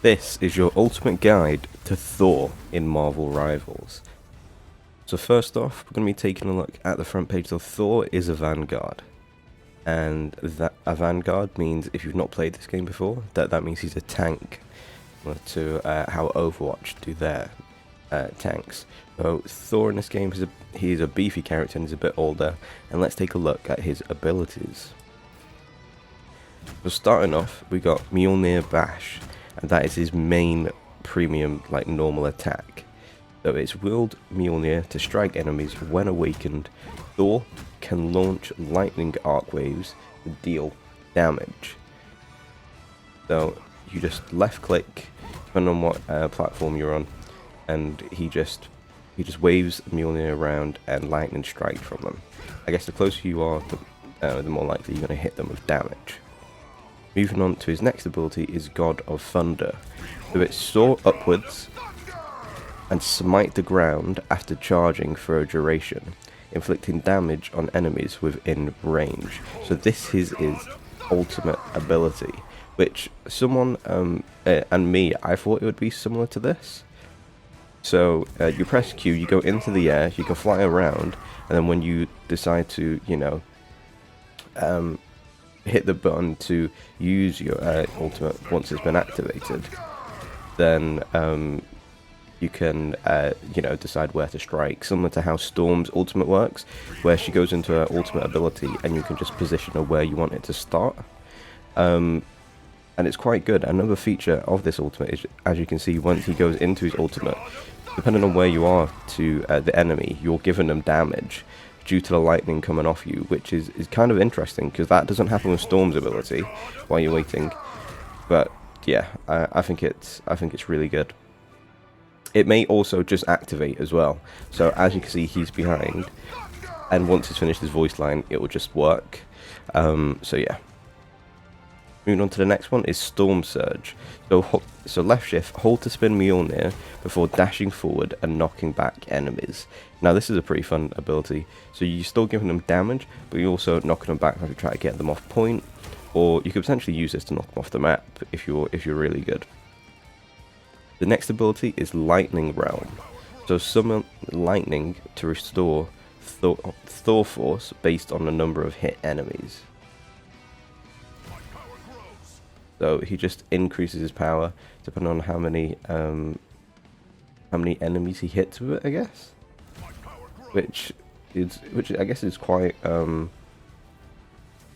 This is your ultimate guide to Thor in Marvel Rivals. So first off, we're going to be taking a look at the front page. So Thor is a Vanguard. And that a Vanguard means, if you've not played this game before, that means he's a tank. To how Overwatch do their tanks. So Thor in this game, he's a beefy character and he's a bit older. And let's take a look at his abilities. So starting off, we got Mjolnir Bash. And that is his main premium, like, normal attack. So it's wield Mjolnir to strike enemies. When awakened, Thor can launch lightning arc waves to deal damage. So you just left click, depending on what platform you're on, and he just waves Mjolnir around and lightning strikes from them. I guess the closer you are, the more likely you're going to hit them with damage. Moving on to his next ability is God of Thunder. So it soar upwards and smite the ground after charging for a duration, inflicting damage on enemies within range. So this is his ultimate ability, which someone and me, I thought it would be similar to this. So you press Q, you go into the air, you can fly around, and then when you decide to, hit the button to use your ultimate once it's been activated, then you can decide where to strike, similar to how Storm's ultimate works, where she goes into her ultimate ability and you can just position her where you want it to start. And it's quite good. Another feature of this ultimate is, as you can see, once he goes into his ultimate, depending on where you are to the enemy, you're giving them damage due to the lightning coming off you, which is kind of interesting, because that doesn't happen with Storm's ability while you're waiting. But yeah, I think it's really good. It may also just activate as well. So as you can see, he's behind, and once he's finished his voice line, it will just work. So yeah. Moving on to the next one is Storm Surge. So left shift, hold to spin Mjolnir before dashing forward and knocking back enemies. Now this is a pretty fun ability. So you're still giving them damage, but you're also knocking them back if you try to get them off point, or you could potentially use this to knock them off the map if you're really good. The next ability is Lightning Realm. So summon lightning to restore Thor Force based on the number of hit enemies. So he just increases his power depending on how many enemies he hits with it, I guess. Which I guess is quite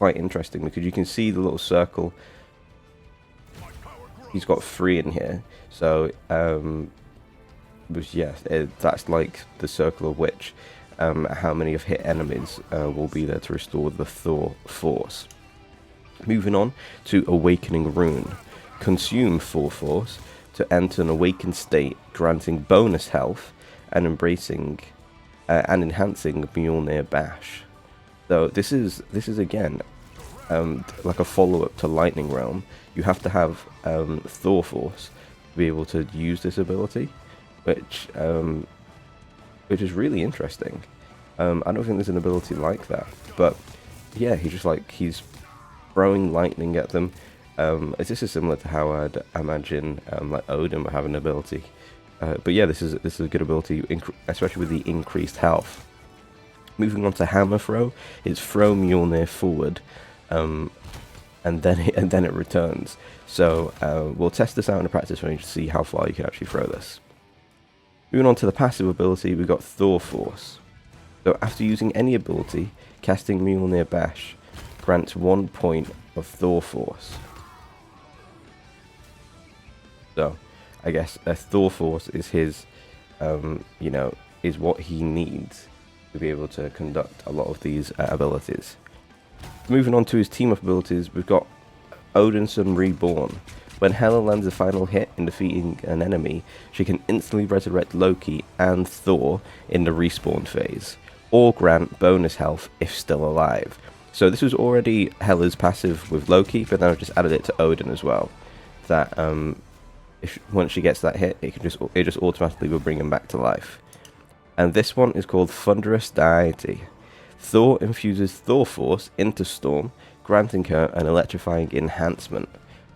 interesting, because you can see the little circle. He's got 3 in here, so that's like the circle of which how many of hit enemies will be there to restore the Thor Force. Moving on to Awakening Rune. Consume Thor Force to enter an awakened state, granting bonus health and enhancing Mjolnir Bash. So this is again like a follow-up to Lightning Realm. You have to have Thor Force to be able to use this ability, which is really interesting. I don't think there's an ability like that, but yeah, he's throwing lightning at them. This is similar to how I'd imagine like Odin would have an ability. But yeah, this is a good ability, especially with the increased health. Moving on to Hammer Throw, it's throw Mjolnir forward, and then it returns. So we'll test this out in a practice range to see how far you can actually throw this. Moving on to the passive ability, we've got Thor Force. So after using any ability, casting Mjolnir Bash grants 1 point of Thor Force. So I guess a Thor Force is his, is what he needs to be able to conduct a lot of these abilities. Moving on to his team-up abilities, we've got Odinson Reborn. When Hela lands a final hit in defeating an enemy, she can instantly resurrect Loki and Thor in the respawn phase, or grant bonus health if still alive. So this was already Hela's passive with Loki, but then I've just added it to Odin as well. That once she gets that hit, it just automatically will bring him back to life. And this one is called Thunderous Deity. Thor infuses Thor Force into Storm, granting her an electrifying enhancement.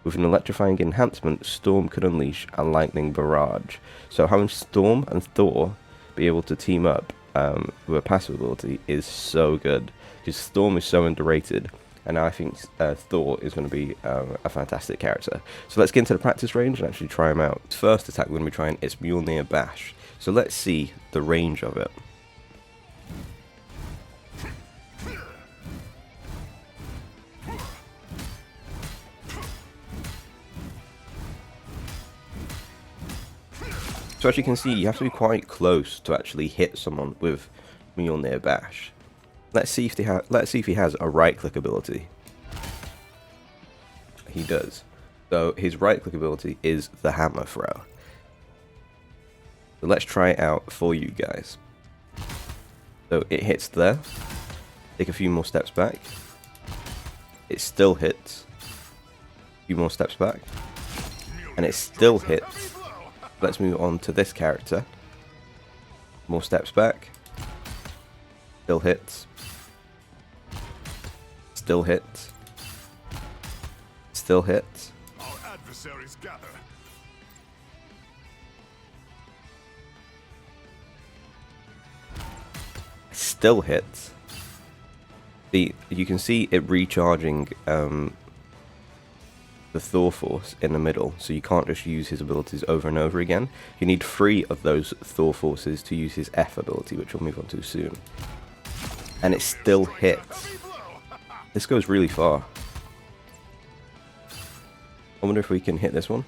With an electrifying enhancement, Storm could unleash a lightning barrage. So having Storm and Thor be able to team up with a passive ability is so good, because Storm is so underrated, and I think Thor is going to be a fantastic character. So let's get into the practice range and actually try him out. First attack we're going to be trying is Mjolnir Bash. So let's see the range of it. So as you can see, you have to be quite close to actually hit someone with Mjolnir Bash. Let's see if he has a right-click ability. He does. So his right-click ability is the hammer throw. So let's try it out for you guys. So it hits there. Take a few more steps back. It still hits. A few more steps back. And it still hits. Let's move on to this character. More steps back. Still hits. Still hits. Still hits. Our adversaries gather. Still hits. You can see it recharging the Thor Force in the middle, so you can't just use his abilities over and over again. You need 3 of those Thor Forces to use his F ability, which we'll move on to soon. And it still hits. This goes really far. I wonder if we can hit this one.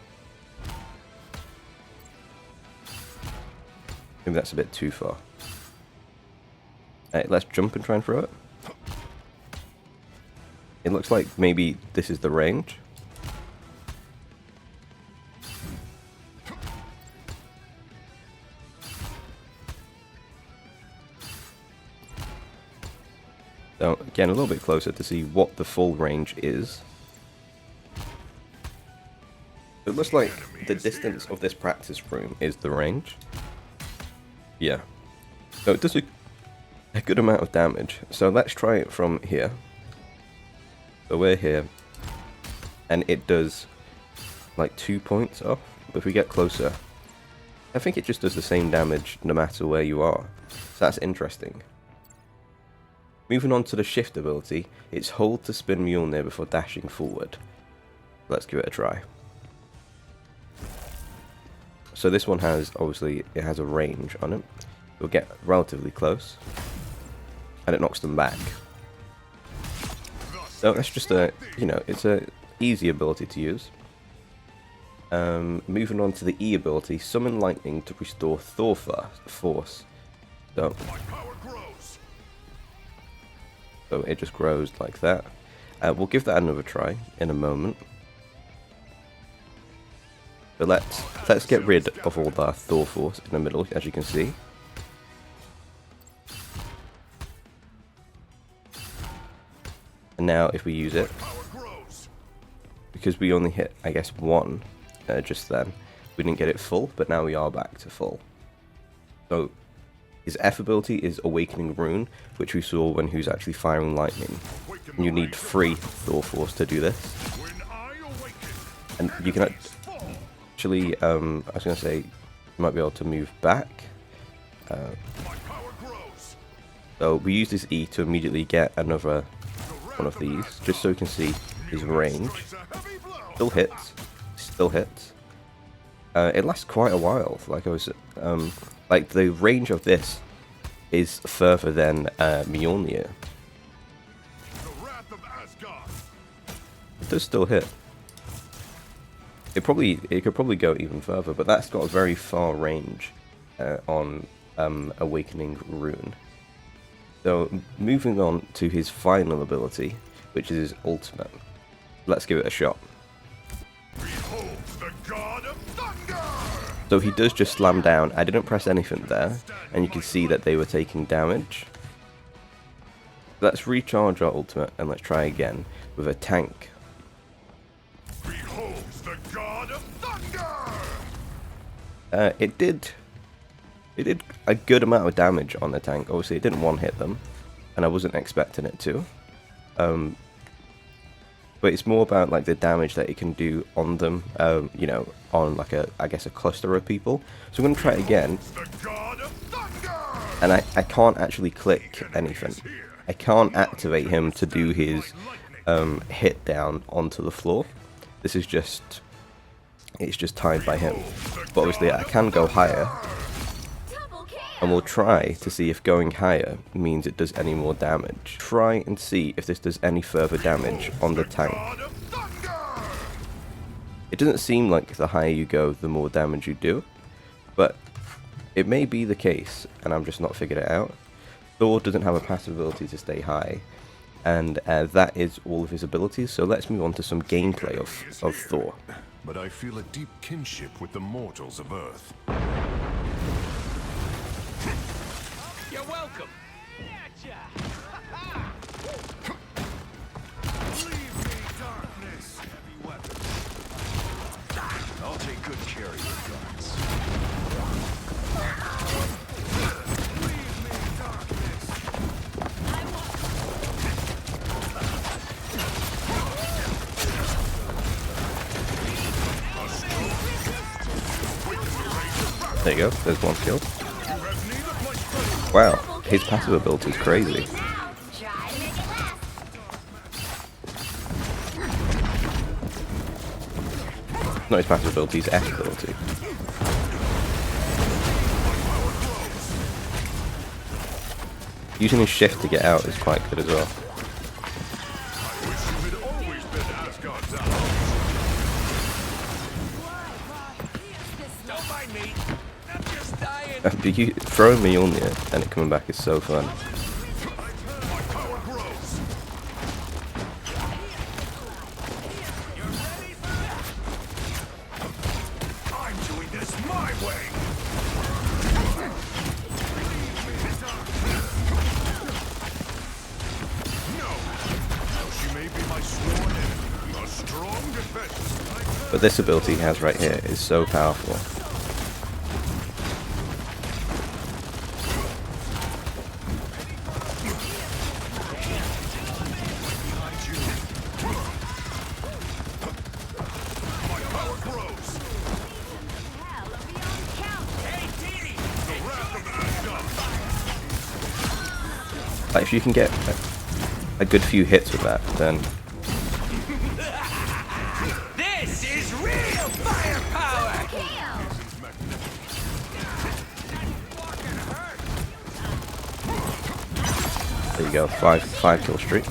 Maybe that's a bit too far. Let's jump and try and throw it. It looks like maybe this is the range. So again, a little bit closer to see what the full range is. It looks like the distance of this practice room is the range. Yeah. So it does a good amount of damage. So let's try it from here. So we're here. And it does like 2 points off. But if we get closer, I think it just does the same damage no matter where you are. So that's interesting. Moving on to the shift ability, it's hold to spin Mjolnir before dashing forward. Let's give it a try. So this one has, obviously, it has a range on it. It'll get relatively close, and it knocks them back. So that's just a, it's a easy ability to use. Moving on to the E ability, summon lightning to restore Thor force. So it just grows like that. We'll give that another try in a moment. But let's get rid of all the Thor force in the middle, as you can see. And now if we use it, because we only hit, I guess, 1 just then, we didn't get it full, but now we are back to full. So his F ability is Awakening Rune, which we saw when he was actually firing lightning. And you need 3 Thor Force to do this. And you can actually, I was going to say, you might be able to move back. So we use this E to immediately get another one of these, just so you can see his range. Still hits. Still hits. It lasts quite a while, like I was... like, the range of this is further than Mjolnir. It does still hit. It could probably go even further, but that's got a very far range on Awakening Rune. So, moving on to his final ability, which is his ultimate. Let's give it a shot. So he does just slam down. I didn't press anything there, and you can see that they were taking damage. Let's recharge our ultimate, and let's try again with a tank. It did a good amount of damage on the tank. Obviously, it didn't one-hit them, and I wasn't expecting it to. but it's more about like the damage that it can do on them, you know, on like I guess a cluster of people. So I'm gonna try it again, The god of thunder! and I can't actually click anything. I can't activate him to do his hit down onto the floor. This is just, it's just timed by him. But obviously I can go higher, and we'll try to see if going higher means it does any more damage. Try and see if this does any further damage on the tank. God of thunder! It doesn't seem like the higher you go, the more damage you do, but it may be the case, and I'm just not figured it out. Thor doesn't have a passive ability to stay high, and that is all of his abilities, so let's move on to some gameplay of Thor. But I feel a deep kinship with the mortals of Earth. You're welcome. Leave me, darkness! Heavy weapons. I'll take good care of your guards. Leave me, darkness! There you go, there's one kill. Wow, his passive ability is crazy. Not his passive ability, his F ability. Using his shift to get out is quite good as well. I wish you had always been Asgard's ally. Don't mind me. I'm just dying. Throwing Mjolnir and it coming back is so fun. My power grows. I'm doing this my way. No. Now she may be my sworn enemy. A strong defense. But this ability he has right here is so powerful. My power grows. Like if you can get a good few hits with that, then This is real firepower. there you go, five kill streak.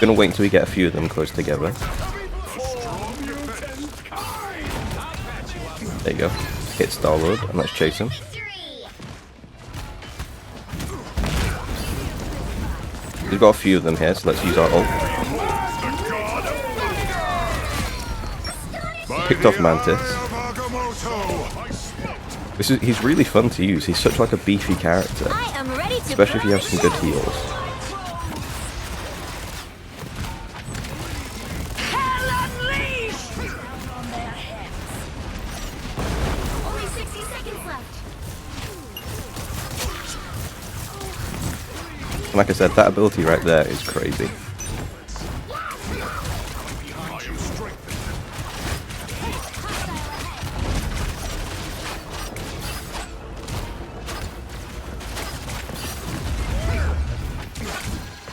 Gonna wait until we get a few of them close together. There you go. Hit Star-Lord and let's chase him. We've got a few of them here, so let's use our ult. Picked off Mantis. He's really fun to use. He's such like a beefy character, I am ready to especially if you have some good heals. Hell unleashed! On their heads. Only 60 seconds left. And like I said, that ability right there is crazy.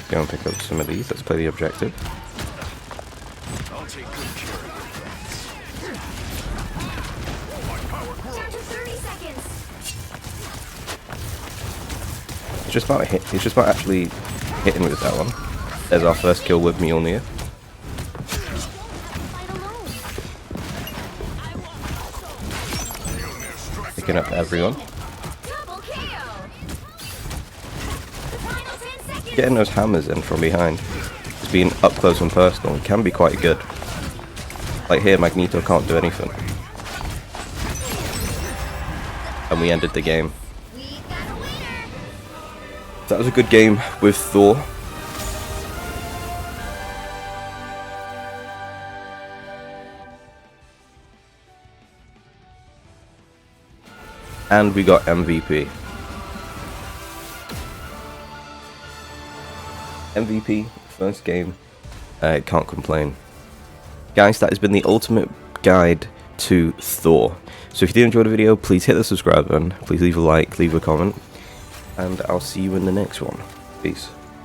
Go and pick up some of these. Let's play the objective. I'll take good care of your guards. Down to 30 seconds. It's just about actually hitting with that one. There's our first kill with Mjolnir. Picking up everyone. Double KO. The final 10 seconds. Getting those hammers in from behind, just being up close and personal, can be quite good. Like here, Magneto can't do anything. And we ended the game. We've got a winner. That was a good game with Thor. And we got MVP. MVP, first game, can't complain. Guys, that has been the ultimate guide to Thor. So if you did enjoy the video, please hit the subscribe button, please leave a like, leave a comment, and I'll see you in the next one. Peace.